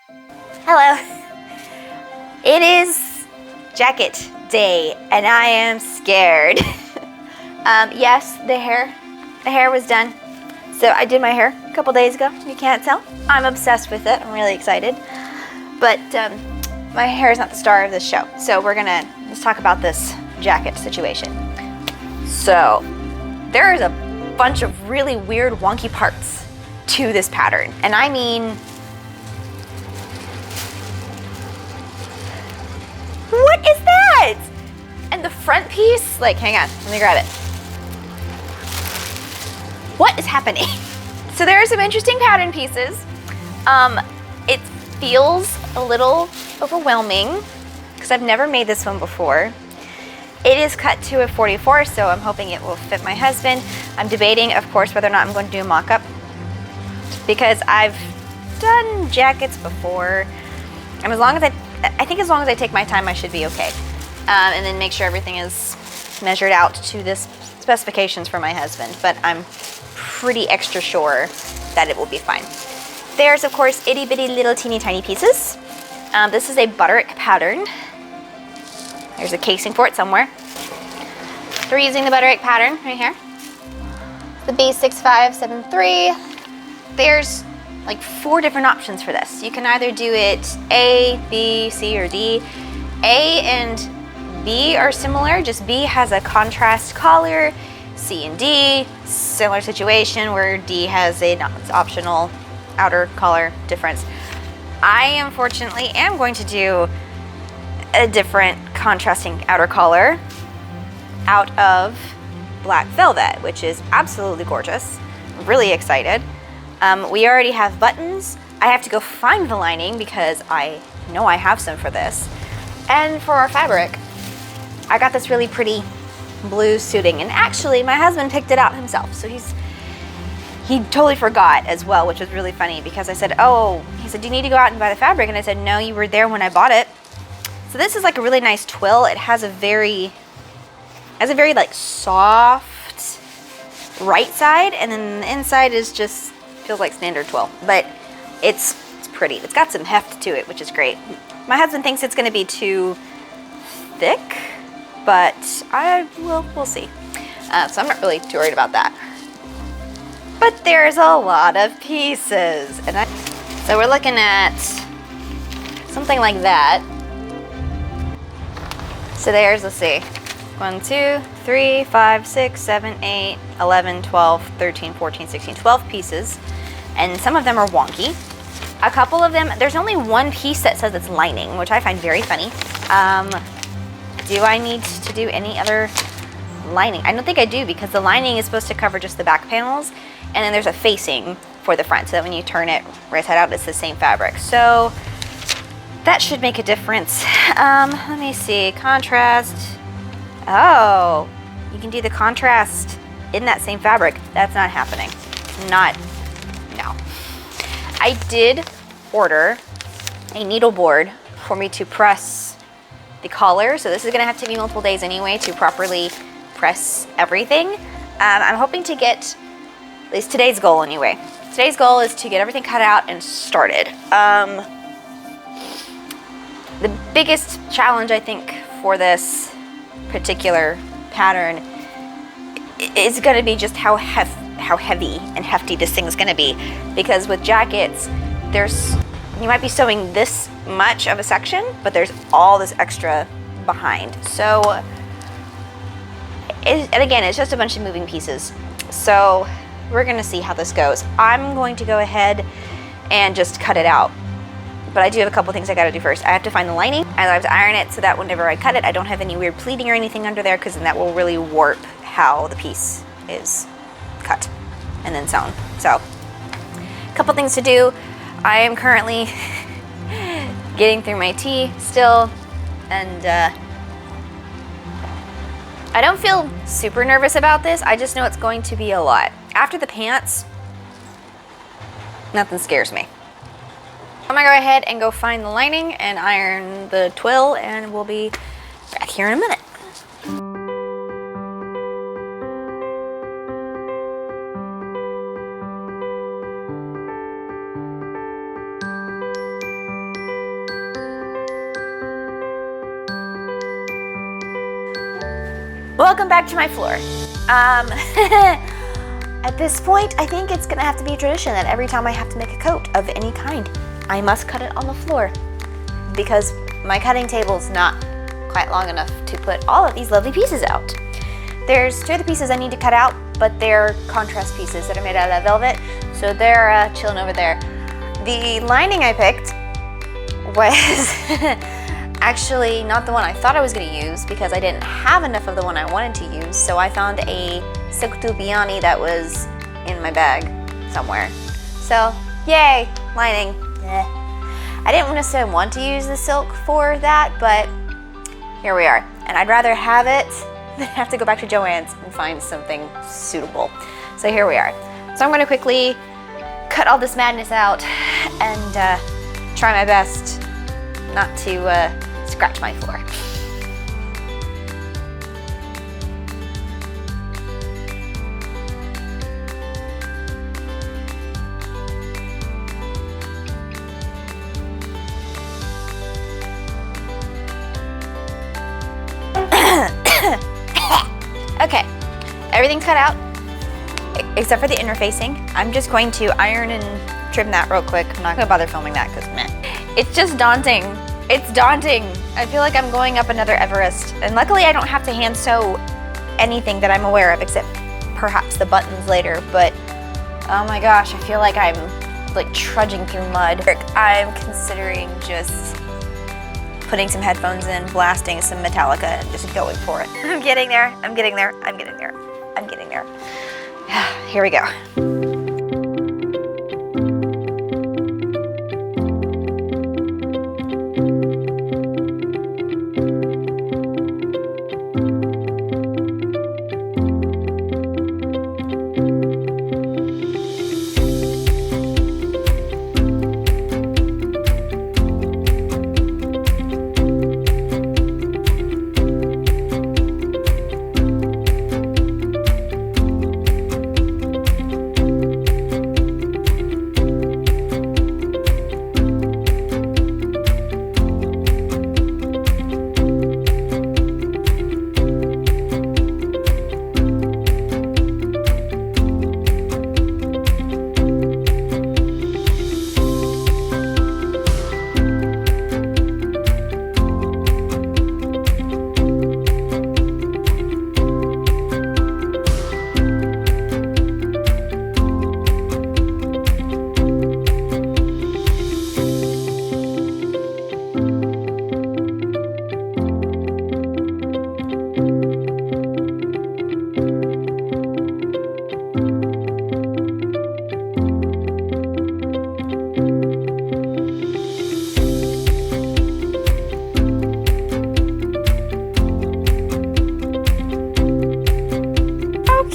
Hello. It is jacket day and I am scared. Yes, the hair was done. So I did my hair a couple days ago. You can't tell. I'm obsessed with it. I'm really excited. But my hair is not the star of this show. So let's talk about this jacket situation. So there is a bunch of really weird wonky parts to this pattern. And I mean, what is that? And the front piece, like, hang on, let me grab it. What is happening? So there are some interesting pattern pieces. It feels a little overwhelming because I've never made this one before. It is cut to a 44, so I'm hoping it will fit my husband. I'm debating, of course, whether or not I'm going to do a mock-up because I've done jackets before. And I think as long as I take my time, I should be okay. And then make sure everything is measured out to this specifications for my husband. But I'm pretty extra sure that it will be fine. There's, of course, itty bitty little teeny tiny pieces. This is a Butterick pattern. There's a casing for it somewhere. So we're using the Butterick pattern right here. The B6573. There's like 4 different options for this. You can either do it A, B, C, or D. A and B are similar, just B has a contrast collar. C and D, similar situation where D has it's optional outer collar difference. I unfortunately am going to do a different contrasting outer collar out of black velvet, which is absolutely gorgeous. I'm really excited. We already have buttons. I have to go find the lining because I know I have some for this. And for our fabric, I got this really pretty blue suiting, and actually my husband picked it out himself, so he totally forgot as well, which was really funny because I said, he said, do you need to go out and buy the fabric? And I said, no, you were there when I bought it. So this is like a really nice twill. It has a very like soft right side, and then the inside is just feels like standard twill, but it's pretty. It's got some heft to it, which is great. My husband thinks it's going to be too thick, but we'll see. So I'm not really too worried about that. But there's a lot of pieces, and so we're looking at something like that. So there's, let's see, 1, 2, 3, 5, 6, 7, 8, 11, 12, 13, 14, 16, 12 pieces, and some of them are wonky. A couple of them, there's only one piece that says it's lining, which I find very funny. Do I need to do any other lining? I don't think I do, because the lining is supposed to cover just the back panels, and then there's a facing for the front, so that when you turn it right side out, it's the same fabric. So that should make a difference. Let me see, contrast. Oh, you can do the contrast in that same fabric. That's not happening. No. I did order a needle board for me to press the collar, so this is gonna have to take me multiple days anyway to properly press everything. I'm hoping to get, at least today's goal anyway. Today's goal is to get everything cut out and started. The biggest challenge I think for this particular pattern is going to be just how heavy and hefty this thing is going to be, because with jackets you might be sewing this much of a section, but there's all this extra behind. So and again, it's just a bunch of moving pieces, so we're going to see how this goes. I'm going to go ahead and just cut it out. But I do have a couple things I gotta do first. I have to find the lining, and I have to iron it so that whenever I cut it, I don't have any weird pleating or anything under there, because then that will really warp how the piece is cut and then sewn. So, a couple things to do. I am currently getting through my tea still, and I don't feel super nervous about this. I just know it's going to be a lot. After the pants, nothing scares me. I'm gonna go ahead and go find the lining and iron the twill, and we'll be back here in a minute. Welcome back to my floor. At this point, I think it's gonna have to be a tradition that every time I have to make a coat of any kind, I must cut it on the floor because my cutting table's not quite long enough to put all of these lovely pieces out. There's 2 of the pieces I need to cut out, but they're contrast pieces that are made out of velvet, so they're chilling over there. The lining I picked was actually not the one I thought I was going to use because I didn't have enough of the one I wanted to use, so I found a silk tubiani that was in my bag somewhere. So, yay, lining. I didn't necessarily want to use the silk for that, but here we are. And I'd rather have it than have to go back to Joann's and find something suitable. So here we are. So I'm going to quickly cut all this madness out and try my best not to scratch my floor. Okay, everything's cut out except for the interfacing. I'm just going to iron and trim that real quick. I'm not gonna bother filming that because meh. It's just daunting. It's daunting. I feel like I'm going up another Everest. And luckily I don't have to hand sew anything that I'm aware of except perhaps the buttons later. But oh my gosh, I feel like I'm like trudging through mud. I'm considering just putting some headphones in, blasting some Metallica, and just going for it. I'm getting there, I'm getting there, I'm getting there, I'm getting there. Here we go.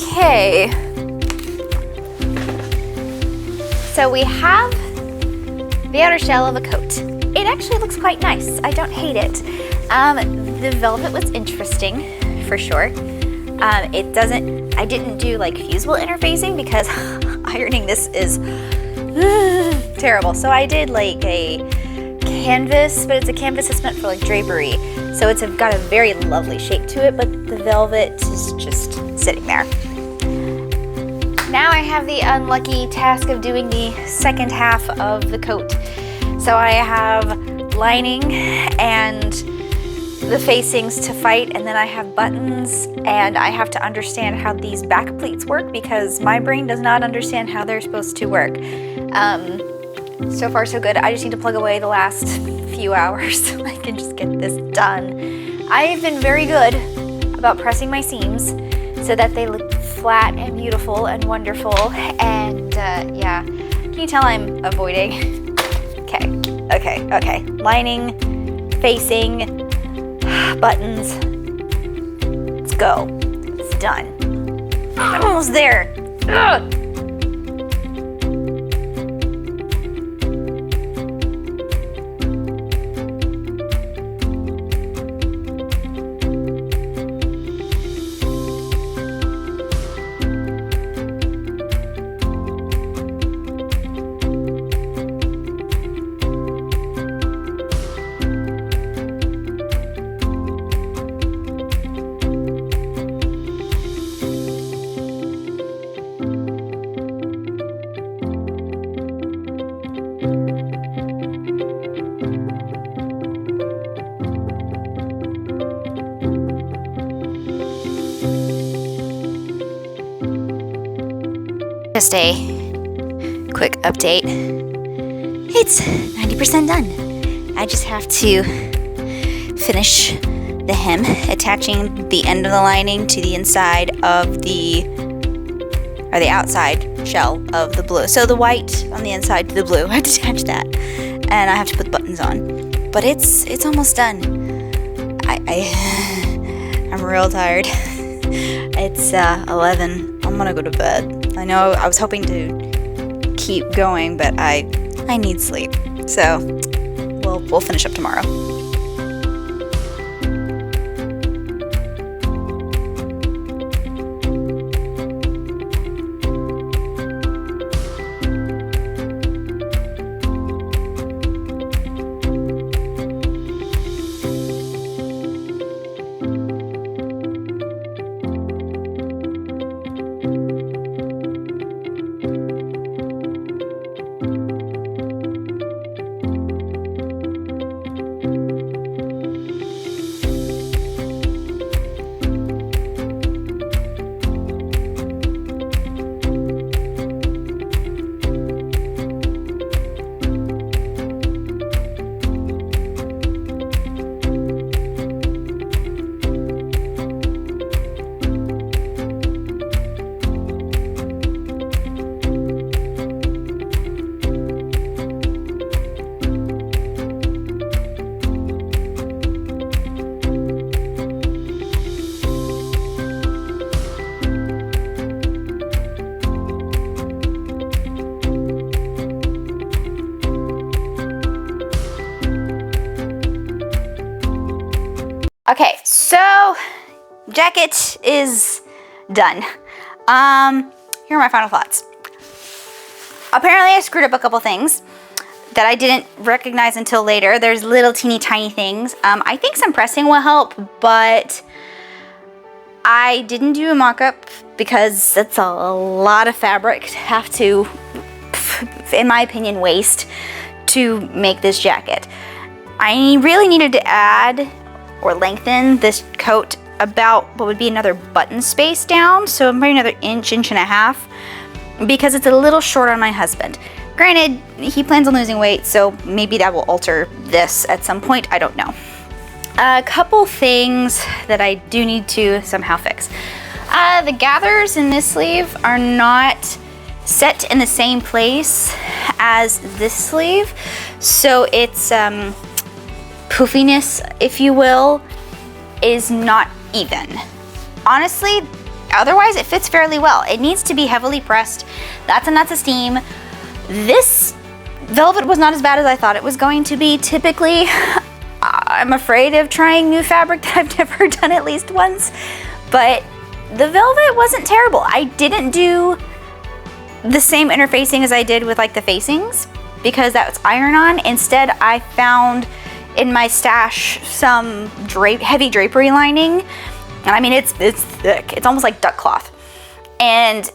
Okay, so we have the outer shell of a coat. It actually looks quite nice. I don't hate it. The velvet was interesting, for sure. I didn't do like fusible interfacing because ironing this is terrible. So I did like a canvas, but it's a canvas that's meant for like drapery. So it's got a very lovely shape to it, but the velvet is just sitting there. Now I have the unlucky task of doing the second half of the coat. So I have lining and the facings to fight, and then I have buttons, and I have to understand how these back pleats work because my brain does not understand how they're supposed to work. So far so good. I just need to plug away the last few hours so I can just get this done. I've been very good about pressing my seams so that they look flat and beautiful and wonderful, and yeah, can you tell I'm avoiding? Okay. Lining, facing, buttons. Let's go. It's done. I'm almost there. Ugh. Just a quick update. It's 90% done. I just have to finish the hem, attaching the end of the lining to the inside of the outside shell of the blue. So the white on the inside to the blue, I have to attach that, and I have to put buttons on. But it's almost done. I'm real tired. It's 11. I'm gonna go to bed. I know I was hoping to keep going, but I need sleep. So we'll finish up tomorrow. Okay, so jacket is done. Here are my final thoughts. Apparently I screwed up a couple things that I didn't recognize until later. There's little teeny tiny things. I think some pressing will help, but I didn't do a mock-up because it's a lot of fabric to have to, in my opinion, waste to make this jacket. I really needed to add or lengthen this coat about what would be another button space down, so maybe another inch and a half, because it's a little short on my husband. Granted, he plans on losing weight, so maybe that will alter this at some point, I don't know. A couple things that I do need to somehow fix. The gathers in this sleeve are not set in the same place as this sleeve, so it's poofiness, if you will, is not even. Honestly, otherwise it fits fairly well. It needs to be heavily pressed. That's a steam. This velvet was not as bad as I thought it was going to be. Typically, I'm afraid of trying new fabric that I've never done at least once, but the velvet wasn't terrible. I didn't do the same interfacing as I did with like the facings because that's iron-on. Instead, I found in my stash some heavy drapery lining, and I mean it's thick. It's almost like duck cloth, and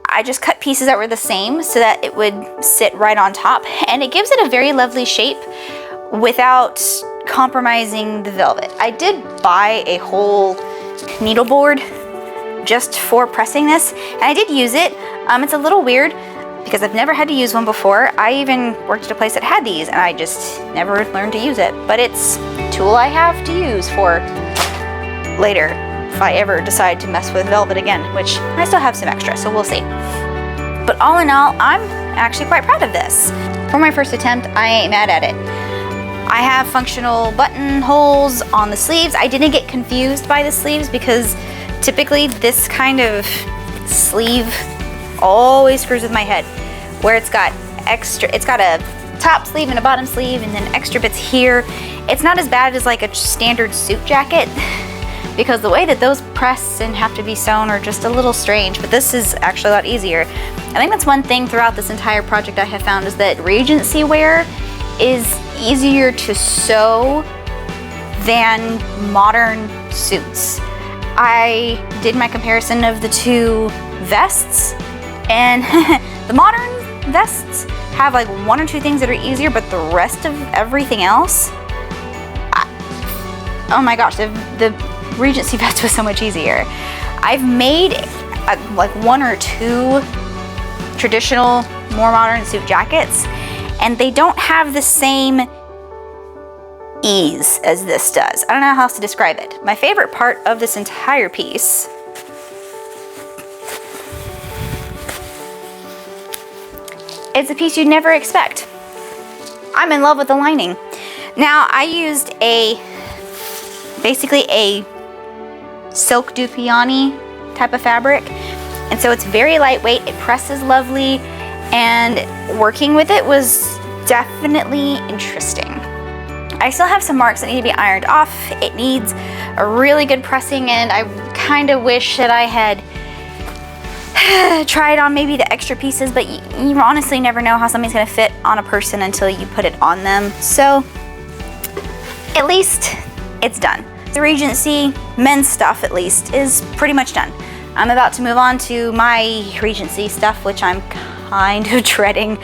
I just cut pieces that were the same so that it would sit right on top, and it gives it a very lovely shape without compromising the velvet. I did buy a whole needle board just for pressing this, and I did use it. It's a little weird because I've never had to use one before. I even worked at a place that had these and I just never learned to use it. But it's a tool I have to use for later if I ever decide to mess with velvet again, which I still have some extra, so we'll see. But all in all, I'm actually quite proud of this. For my first attempt, I ain't mad at it. I have functional buttonholes on the sleeves. I didn't get confused by the sleeves because typically this kind of sleeve always screws with my head, where it's got a top sleeve and a bottom sleeve and then extra bits here. It's not as bad as like a standard suit jacket because the way that those press and have to be sewn are just a little strange, but this is actually a lot easier. I think that's one thing throughout this entire project I have found is that Regency wear is easier to sew than modern suits. I did my comparison of the two vests, and the modern vests have like one or two things that are easier, but the rest of everything else, oh my gosh, the Regency vest was so much easier. I've made like one or two traditional, more modern suit jackets, and they don't have the same ease as this does. I don't know how else to describe it. My favorite part of this entire piece is a piece you'd never expect. I'm in love with the lining. Now, I used basically a silk Dupioni type of fabric, and so it's very lightweight, it presses lovely, and working with it was definitely interesting. I still have some marks that need to be ironed off. It needs a really good pressing, and I kind of wish that I had tried on maybe the extra pieces, but you honestly never know how something's gonna fit on a person until you put it on them. So at least it's done. The Regency men's stuff, at least, is pretty much done. I'm about to move on to my Regency stuff, which I'm kind of dreading,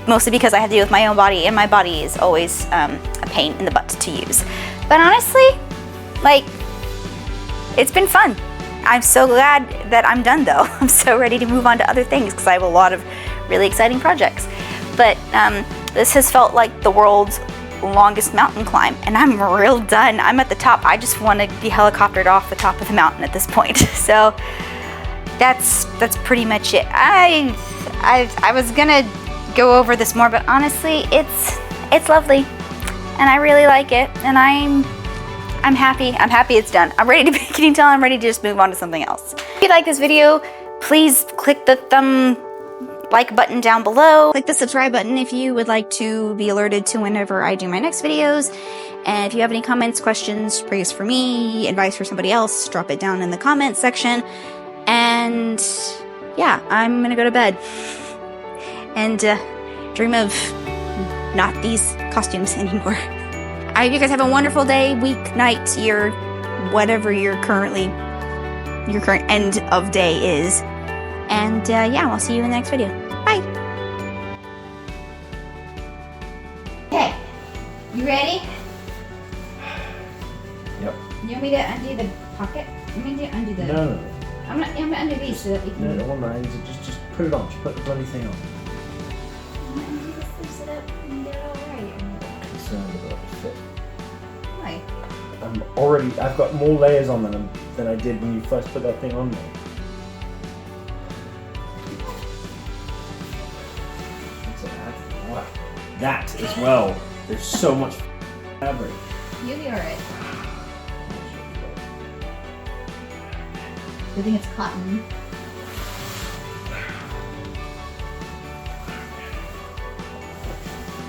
mostly because I have to deal with my own body, and my body is always a pain in the butt to use. But honestly, like, it's been fun. I'm so glad that I'm done though. I'm so ready to move on to other things because I have a lot of really exciting projects. But this has felt like the world's longest mountain climb, and I'm real done. I'm at the top. I just want to be helicoptered off the top of the mountain at this point. So that's pretty much it. I was gonna go over this more, but honestly, it's lovely, and I really like it, and I'm happy. I'm happy it's done. I'm ready to be, can you tell I'm ready to just move on to something else? If you like this video, please click the like button down below. Click the subscribe button if you would like to be alerted to whenever I do my next videos. And if you have any comments, questions, praise for me, advice for somebody else, drop it down in the comments section. And yeah, I'm gonna go to bed and dream of not these costumes anymore. I hope you guys have a wonderful day, week, night, year, whatever your current end of day is. And yeah, I'll see you in the next video. Bye. Okay, you ready? Yep. You want me to undo the pocket? I'm going to undo the... No. I'm gonna undo these so that we can... No, one mind. Just put it on. Just put the bloody thing on. I'm going to undo this, loosen it up, and get it all right. I'm concerned about the fit. Why? I've got more layers on than I did when you first put that thing on me. Wow. That as well. There's so much fabric. You'll be alright. Good thing it's cotton.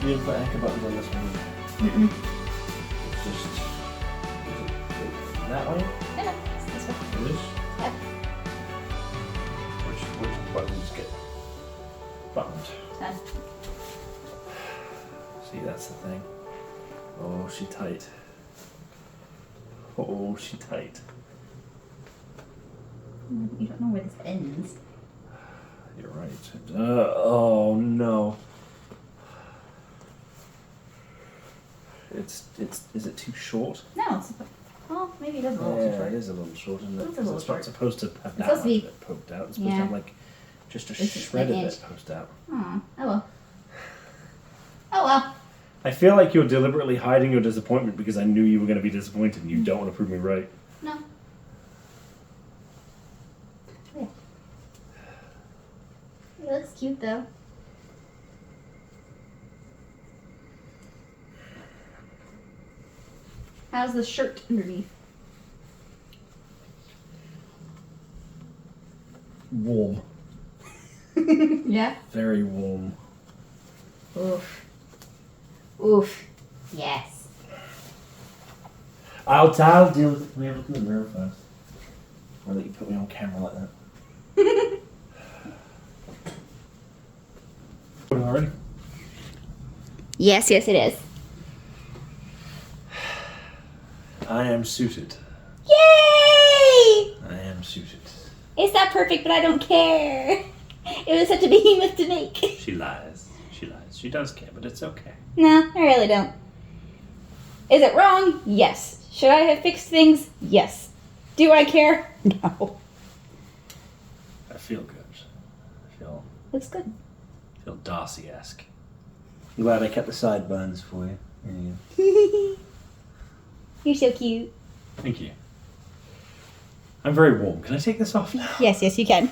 You didn't put anchor buttons on this one. Mm-mm. It's just that way? No, it's this one. It is? Yep. Which buttons get buttoned? Done. See, that's the thing. Oh, she tight. Oh, she tight. You don't know where this ends. You're right. Oh no. Is it too short? No, it's... Well, maybe it is a little too short. It is a little short, isn't it? It's a little It's short. not supposed to have that supposed much to be... of it poked out. It's supposed to have like just a shred of it poked out. Oh well. Oh well. I feel like you're deliberately hiding your disappointment because I knew you were going to be disappointed and you don't want to prove me right. No. Yeah. It looks cute though. How's the shirt underneath? Warm. Yeah? Very warm. Oof. Oof. Yes. I'll deal with it. Can we have a look in the mirror first? Or let you put me on camera like that. Already? Yes, it is. I am suited. Yay! I am suited. It's not perfect, but I don't care. It was such a behemoth to make. She lies. She lies. She does care, but it's okay. No, I really don't. Is it wrong? Yes. Should I have fixed things? Yes. Do I care? No. I feel good. I feel Looks good. Feel Darcy-esque. I'm glad I kept the sideburns for you. There you go. You're so cute. Thank you. I'm very warm. Can I take this off now? Yes, you can.